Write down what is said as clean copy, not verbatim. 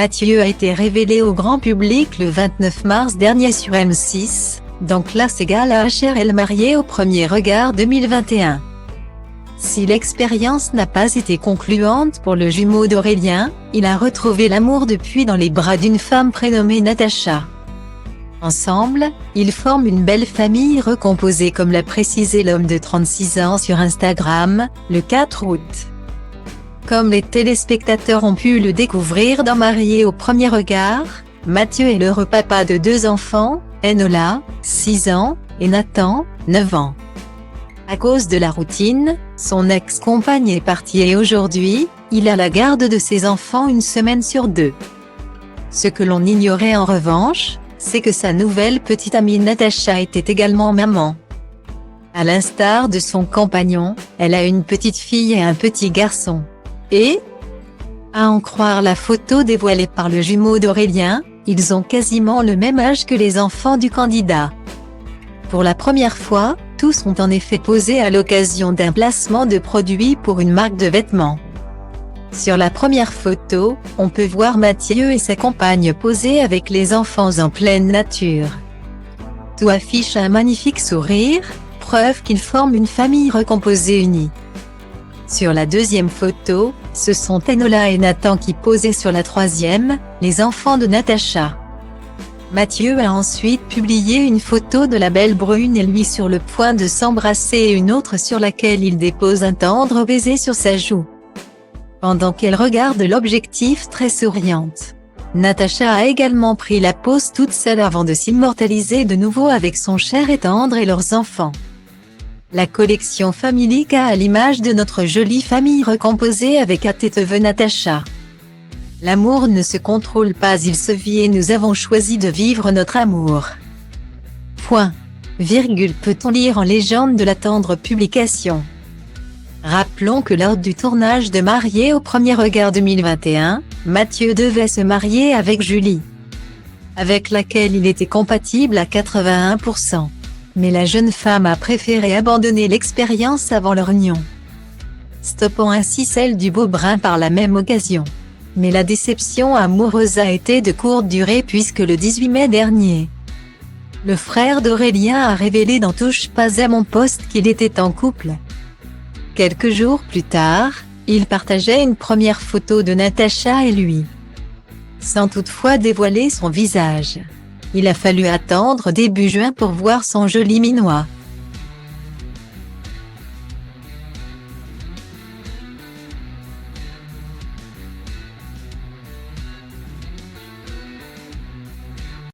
Mathieu a été révélé au grand public le 29 mars dernier sur M6, dans Classe égale à HRL marié au premier regard 2021. Si l'expérience n'a pas été concluante pour le jumeau d'Aurélien, il a retrouvé l'amour depuis dans les bras d'une femme prénommée Natacha. Ensemble, ils forment une belle famille recomposée comme l'a précisé l'homme de 36 ans sur Instagram, le 4 août. Comme les téléspectateurs ont pu le découvrir dans Marié au premier regard, Mathieu est l'heureux papa de 2 enfants, Enola, 6 ans, et Nathan, 9 ans. À cause de la routine, son ex-compagne est partie et aujourd'hui, il a la garde de ses enfants une semaine sur 2. Ce que l'on ignorait en revanche, c'est que sa nouvelle petite amie Natacha était également maman. À l'instar de son compagnon, elle a une petite fille et un petit garçon. Et, à en croire la photo dévoilée par le jumeau d'Aurélien, ils ont quasiment le même âge que les enfants du candidat. Pour la première fois, tous ont en effet posé à l'occasion d'un placement de produits pour une marque de vêtements. Sur la première photo, on peut voir Mathieu et sa compagne posés avec les enfants en pleine nature. Tout affiche un magnifique sourire, preuve qu'ils forment une famille recomposée unie. Sur la deuxième photo, ce sont Enola et Nathan qui posaient sur la troisième, les enfants de Natacha. Mathieu a ensuite publié une photo de la belle brune et lui sur le point de s'embrasser et une autre sur laquelle il dépose un tendre baiser sur sa joue. Pendant qu'elle regarde l'objectif très souriante. Natacha a également pris la pose toute seule avant de s'immortaliser de nouveau avec son cher et tendre et leurs enfants. La collection Familica à l'image de notre jolie famille recomposée avec à Téteve Natacha. L'amour ne se contrôle pas, il se vit et nous avons choisi de vivre notre amour. Point. Virgule peut-on lire en légende de la tendre publication. Rappelons que lors du tournage de Marié au premier regard 2021, Mathieu devait se marier avec Julie, avec laquelle il était compatible à 81%. Mais la jeune femme a préféré abandonner l'expérience avant leur union, stoppant ainsi celle du beau brun par la même occasion. Mais la déception amoureuse a été de courte durée puisque le 18 mai dernier, le frère d'Aurélien a révélé dans Touche pas à mon poste qu'il était en couple. Quelques jours plus tard, il partageait une première photo de Natacha et lui, sans toutefois dévoiler son visage. Il a fallu attendre début juin pour voir son joli minois.